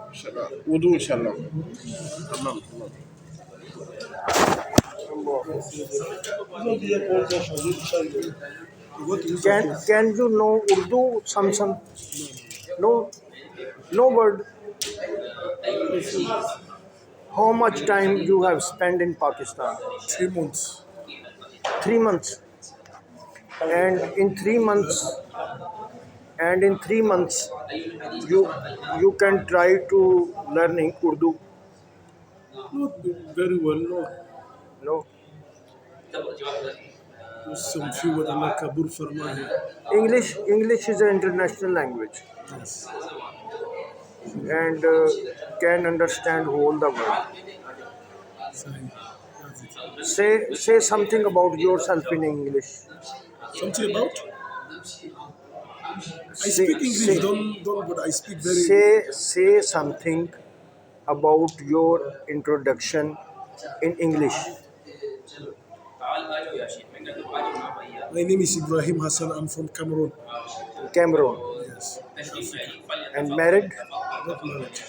inshallah. Wudu, inshallah. Tamam. Can you know Urdu? Some no word. How much time you have spent in Pakistan? 3 months. 3 months. And in 3 months, you can try to learning Urdu. Not very well, no. No. Some few words like Kabul Farman. English is an international language Yes. and can understand whole the world. Sorry. That's it. Say something about yourself in English. Something about? I speak English, don't, but I speak very Say something about your introduction in English. My name is Ibrahim Hassan. I'm from Cameroon. Cameroon. Yes. And married? Not married.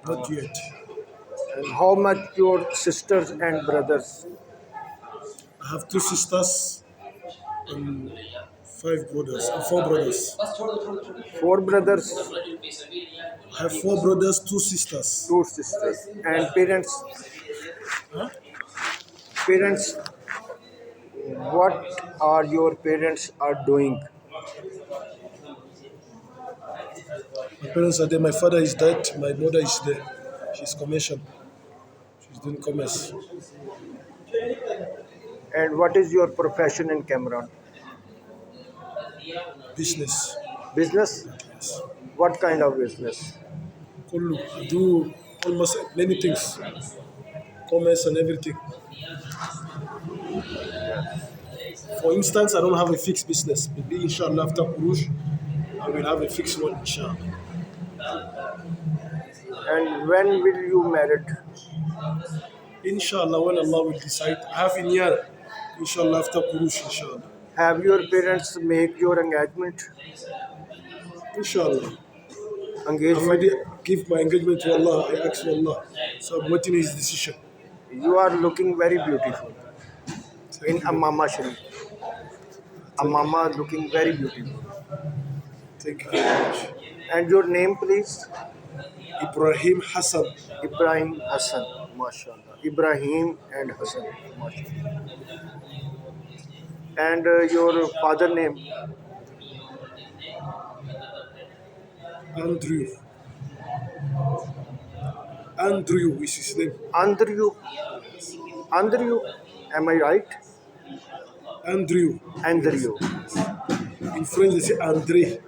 Not yet. And how much your sisters and brothers? I have 2 sisters and 5 brothers. And 4 brothers. 4 brothers, I have 4 brothers, 2 sisters. 2 sisters. And parents? Huh? Parents, what are your parents are doing? My parents are there. My father is dead. My mother is there. She's commercial. She's doing commerce. And what is your profession in Cameroon? Business. Business? Yes. What kind of business? Kullu. I do almost many things. Commerce and everything. For instance, I don't have a fixed business. Maybe inshallah after Kurush, I will have a fixed one inshallah. And when will you married? Inshallah, when Allah will decide. I have in year. Inshallah after Kurush, inshallah. Have your parents make your engagement? Inshallah. I Engagement? already give my engagement to Allah. I ask for Allah. So I'm waiting his decision. You are looking very beautiful in Amama Sharif. Amama looking very beautiful. Thank you very much. And your name, please? Ibrahim Hassan. Ibrahim Hassan. MashaAllah. Ibrahim and Hassan. MashaAllah. And your father name? Andrew is his name. Andrew. Am I right? Andrew. In French they say Andre.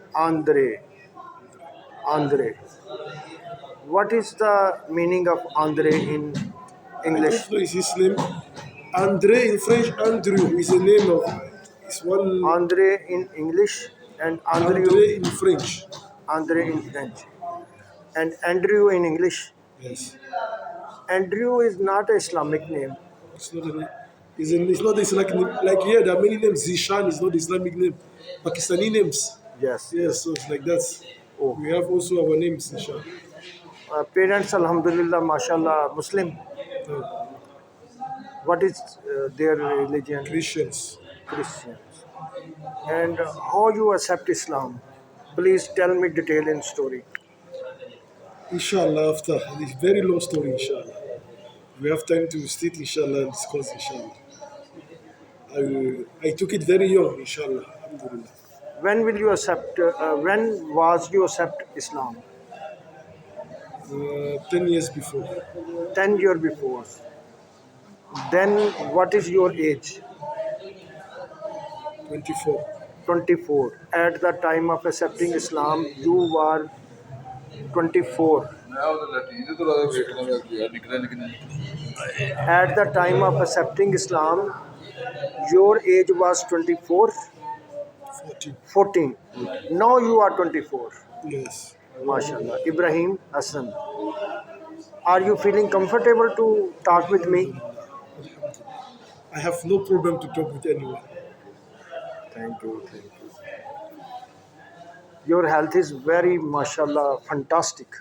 Andre. What is the meaning of Andre in English? I don't know is his name. Andre in French, Andrew is the name of it's one. Andre in English and Andre in French. Andre in French. And Andrew in English. Yes. Andrew is not an Islamic name. It's not the Islamic name. Like here, there are many names. Zishan is not the Islamic name. Pakistani names. Yes. Yes, so it's like that. Oh. We have also our names, inshallah. Parents, alhamdulillah, mashallah, Muslim. No. What is their religion? Christians. And how you accept Islam? Please tell me detail in story. Inshallah, after this very long story, inshallah. We have time to sit, inshallah, and discuss, inshallah. I took it very young, inshallah. Alhamdulillah. When will you accept? When was you accept Islam? 10 years before. 10 years before. Then what is your age? 24. 24. At the time of accepting Islam, you were 24. At the time of accepting Islam, your age was 24? 14. Now you are 24. Yes. MashaAllah. Ibrahim Hassan. Are you feeling comfortable to talk with me? I have no problem to talk with anyone. Thank you. Your health is very, mashallah, fantastic.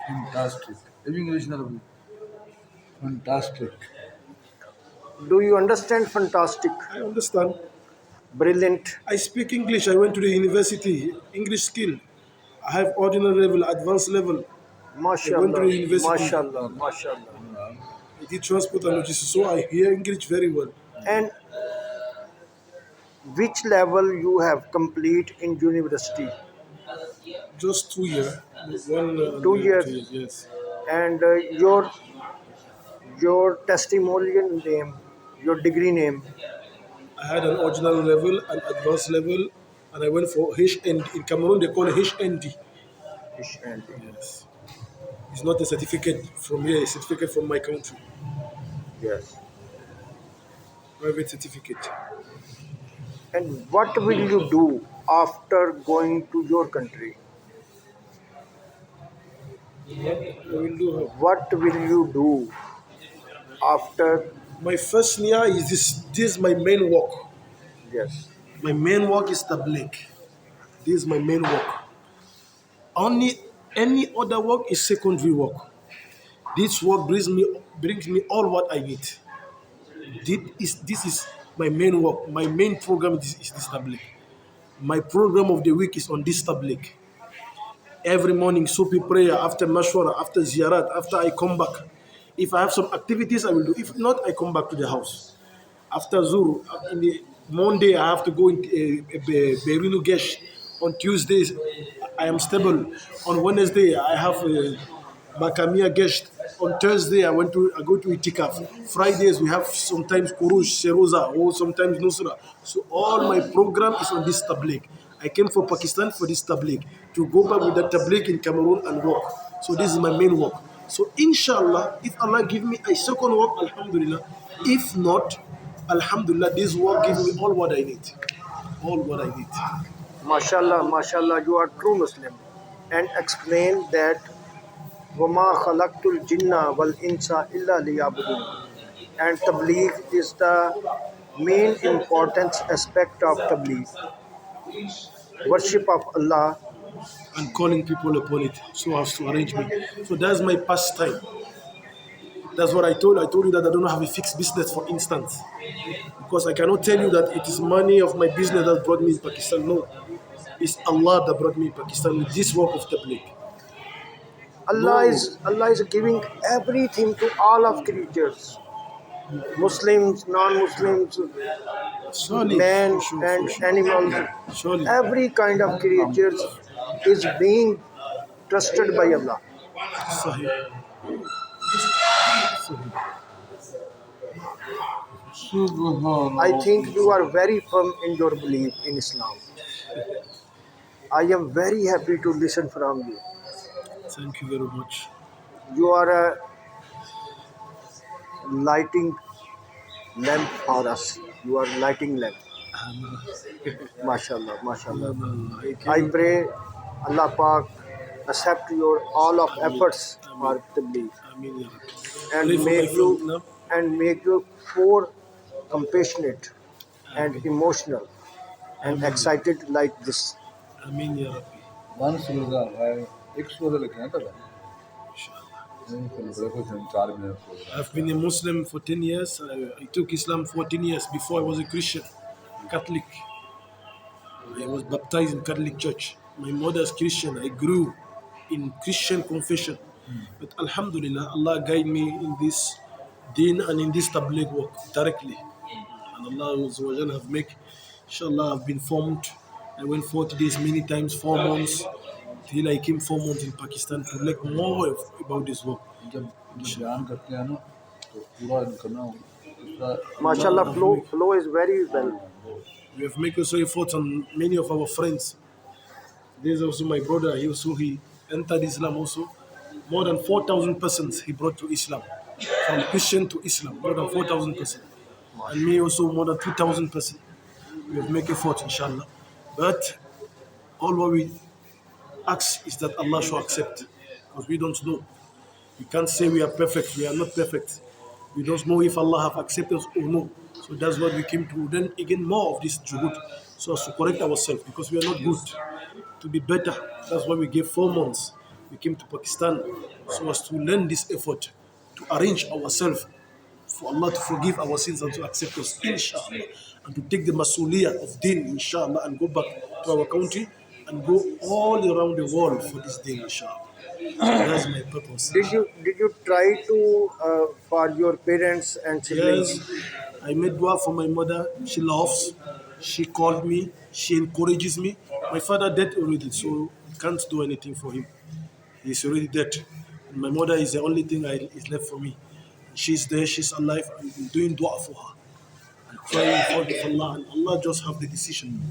Fantastic. Living English na rabi. Fantastic. Do you understand fantastic? I understand. Brilliant. I speak English. I went to the university. English skill. I have ordinary level, advanced level. I went to Mashallah, the university. mashallah, mashallah. I did transport and logistics, so I hear English very well. And which level you have complete in university? Just 2 years. One 2 years. 2 years, yes. And your testimonial name, your degree name. I had an original level, an advanced level, and I went for HND. In Cameroon, they call it HND. And Yes. It's not a certificate from here, it's a certificate from my country. yes. Private certificate. And what will you do after going to your country? I will do her. What will you do after? My first year is this. This is my main work. Yes. My main work is tabligh. This is my main work. Only any other work is secondary work. This work brings me all what I need. This is my main work. My main program is this tabligh. My program of the week is on this tabligh. Every morning, Sufi prayer, after mashwara, after ziyarat, after I come back. If I have some activities, I will do. If not, I come back to the house. After Zuru, in the Monday, I have to go in Berinu Gesh. On Tuesdays, I am stable. On Wednesday, I have Makamia Gesh. On Thursday, I go to Itikaf. Fridays, we have sometimes Kurush, Seroza, or sometimes Nusra. So all my program is on this tabligh. I came from Pakistan for this tabligh, to go back with that tabligh in Cameroon and work. So this is my main work. So inshallah, if Allah give me a second work, alhamdulillah. If not, alhamdulillah, this work gives me all what I need. All what I need. Mashallah, mashallah, you are true Muslim. And explain that وَمَا خَلَقْتُ الْجِنَّ وَالْإِنسَ إِلَّا لِيَعْبُدُونَ. And tabligh is the main important aspect of tabligh. Worship of Allah. And calling people upon it so as to arrange me. So that's my pastime. That's what I told. I told you that I don't have a fixed business, for instance. Because I cannot tell you that it is money of my business that brought me in Pakistan. No. It's Allah that brought me in Pakistan with this work of tabligh. Allah No. is giving everything to all of creatures. Muslims, non-Muslims, Surely. man For sure, and for sure. animals. Surely. Every kind of creatures is being trusted by Allah. Sahih. Sahih. Subhanallah. I think you are very firm in your belief in Islam. I am very happy to listen from you. Thank you very much. You are a lighting lamp for us. You are lighting lamp. Mashallah, mashallah. I pray Allah Pak accept your all of efforts for tabligh Ameen, ya Rabbi. and Pray for my make you family. and make you more compassionate and emotional and excited like this. Ameen, ya Rabbi. One surah है एक surah लिखना है तब Inshallah. नहीं तो बड़े कुछ 4 minute I've been a Muslim for 10 years. I took Islam 14 years before I was a Christian, Catholic. I was baptized in Catholic Church. My mother's Christian. I grew in Christian confession. But Alhamdulillah, Allah guide me in this deen and in this tabligh work directly. And Allah Azza wa Jalla have make, inshallah, I've been formed. I went 40 days many times, 4 months, till I came 4 months in Pakistan to learn more about this work. जब बयान करते हैं ना तो पूरा करना दूसरा Mashallah, flow is very well. We have made also efforts on many of our friends. There's also my brother, he entered Islam also. More than 4,000 persons he brought to Islam. From Christian to Islam, more than 4,000 persons. And me also more than 2,000 persons. We have made efforts, inshallah. But all what we ask is that Allah should accept. Because we don't know. We can't say we are perfect. We are not perfect. We don't know if Allah have accepted us or no. So that's what we came to. Then again, more of this juhud, so as to correct ourselves, because we are not good. to be better. That's why we gave 4 months. We came to Pakistan so as to learn this effort, to arrange ourselves for Allah to forgive our sins and to accept us, inshallah, and to take the masuliyah of deen, inshallah, and go back to our country and go all around the world for this day, inshallah. So that's my purpose. Did you try to for your parents and siblings? Yes, I made dua for my mother. She loves. She called me. She encourages me. My father dead already, so I can't do anything for him. He's already dead. And my mother is the only thing is left for me. She's there. She's alive. I'm doing dua for her. I'm crying for Allah, and Allah just have the decision.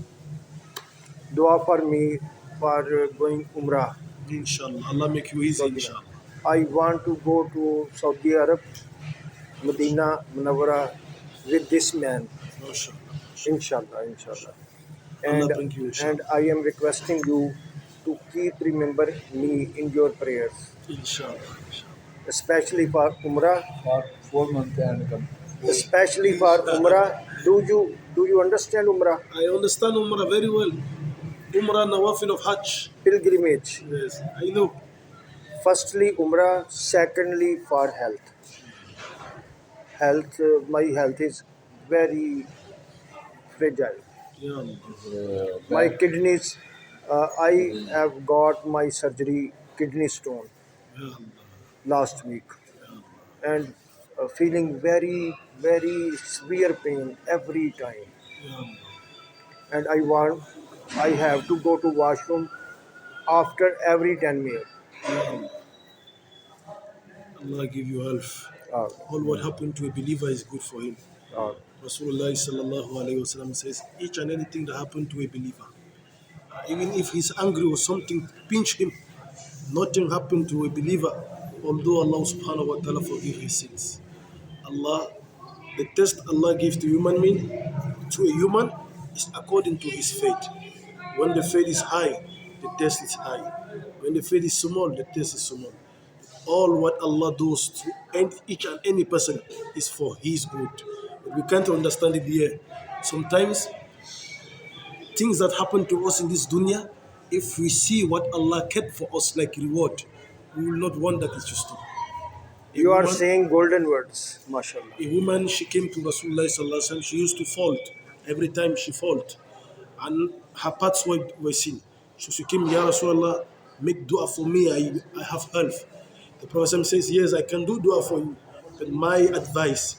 Dua for me for going Umrah. Inshallah, Allah make you easy. Inshallah. I want to go to Saudi Arab, Medina Munawwara with this man. Inshallah. Inshallah, inshallah. Allah bring you, inshallah. And I am requesting you to keep remember me in your prayers, Inshallah. especially for Umrah. For 4 months and come. Especially for Umrah. Do you understand Umrah? I understand Umrah very well. Umrah Nawafil of Hajj. Pilgrimage. Yes, I know. Firstly, Umrah. Secondly, for health. My health is very fragile. Ya Allah. My kidneys, I have got my surgery, kidney stone, Ya Allah. last week, and feeling very, very severe pain every time. Ya Allah. And I have to go to washroom after every 10 minutes. Allah give you health. Uh, All what happened to a believer is good for him. uh, Rasulullah sallallahu alayhi wasallam says, each and anything that happened to a believer, even if he's angry or something pinch him, nothing happened to a believer, although Allah subhanahu wa ta'ala forgive his sins. Allah, the test Allah gives to human being, to a human, is according to his faith. When the faith is high, the test is high. When the faith is small, the test is small. All what Allah does to each and any person is for his good. But we can't understand it here. Sometimes things that happen to us in this dunya, if we see what Allah kept for us like reward, we will not want that it should stop. you are saying golden words, mashallah. A woman, she came to Rasulullah sallallahu alaihi wasallam. She used to fault every time she fault, and her parts were seen. So she came, Ya Rasulullah, make dua for me. I have health. The Prophet says, yes, I can do dua for you, but my advice,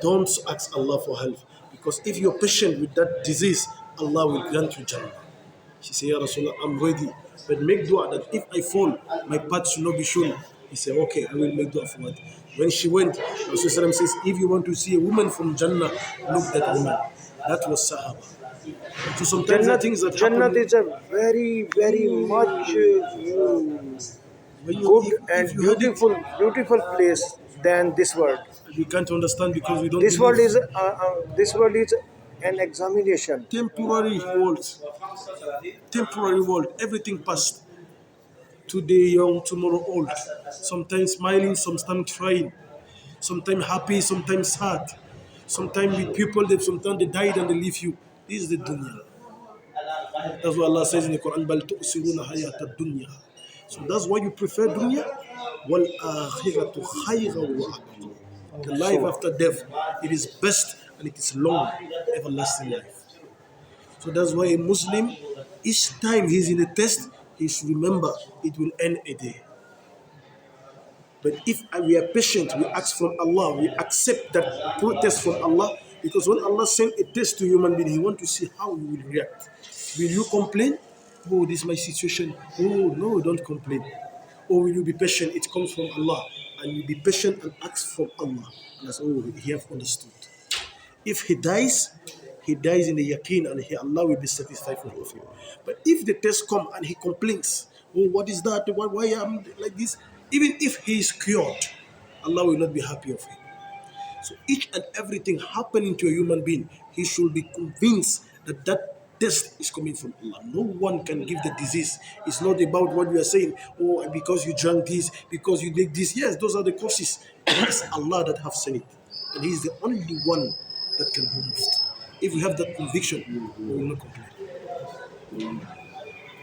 don't ask Allah for help, because if you're patient with that disease, Allah will grant you Jannah. She said, Ya Rasulullah, I'm ready, but make dua that if I fall, my path should not be shown. He said, okay, I will make dua for it. When she went, Rasulullah says, if you want to see a woman from Jannah, look at that woman. That was Sahaba. So sometimes the things that Jannah happen, is a very, very much when good if and you had it, beautiful place than this world. we can't understand because we don't This believe. world is an examination. Temporary world. Temporary world. Everything past. Today young, tomorrow old. Sometimes smiling, sometimes crying. Sometimes happy, sometimes sad. Sometimes with people that sometimes they died and they leave you. This is the dunya. That's what Allah says in the Quran. بَلْ تُؤْثِرُونَ حَيَاةَ الدُّنْيَا. So that's why you prefer dunya. وَالْآخِرَةُ خَيْرٌ وَأَبْقَىٰ. The life after death, it is best and it is long, everlasting life. So that's why a Muslim, each time he's in a test, he should remember it will end a day. But if we are patient, we ask from Allah, we accept that protest from Allah, because when Allah sends a test to human being, He wants to see how you will react. Will you complain? Oh, this is my situation. Oh, no, don't complain. Or will you be patient? It comes from Allah. And you be patient and ask from Allah. And that's, oh, He have understood. If he dies in the yaqeen, and Allah will be satisfied with him. But if the test come and he complains, oh, what is that? Why am I like this? Even if he is cured, Allah will not be happy of him. So each and everything happening to a human being, he should be convinced that that test is coming from Allah. No one can give the disease. It's not about what we are saying, oh, because you drank this, because you did this. Yes, those are the causes. It's Allah that have sent it. And He's the only one that can remove it. If we have that conviction, we will not complain.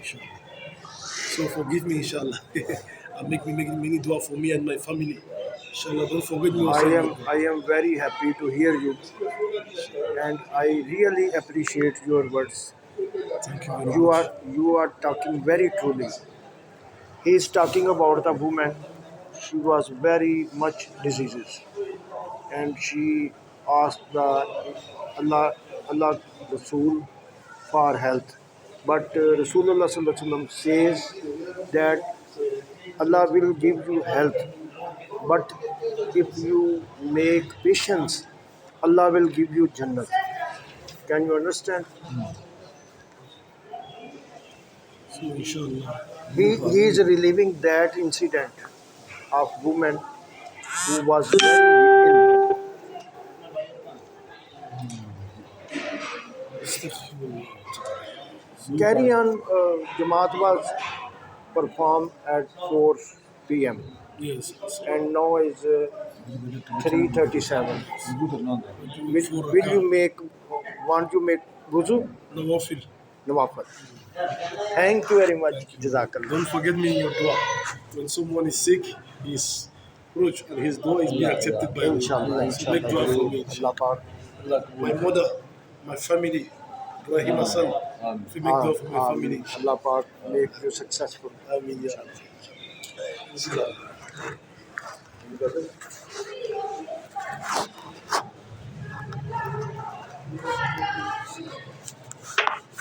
Sure. So forgive me, inshallah. And make me making many dua for me and my family. Inshallah, don't forget me also. I am very happy to hear you, and I really appreciate your words. Thank you very much. You are talking very truly. He is talking about the woman. She was very much diseases, and she asked the Allah Rasul for health. But Rasulullah Sallallahu Alaihi Wasallam says that Allah will give you health, but if you make patience, Allah will give you Jannat. Can you understand? So inshallah. He is reliving that incident of woman who was very ill. Astaghfirullah. Carry on. Jamaat was performed at 4 p.m. Yes. Yes. and now is 3:37. وضو کرنا ہوتا ہے. Will you want to make wuzu? Nawafil. Nawafal. Thank you very much. Jazakallah. Don't forget me in your dua. When someone is sick, his approach and his dua is being accepted by Allah. Inshallah. So make dua for me. Allah Pak. My mother, my family, Ibrahim son. If you make dua for my family. Allah Pak make you successful. Ameen, ya Allah.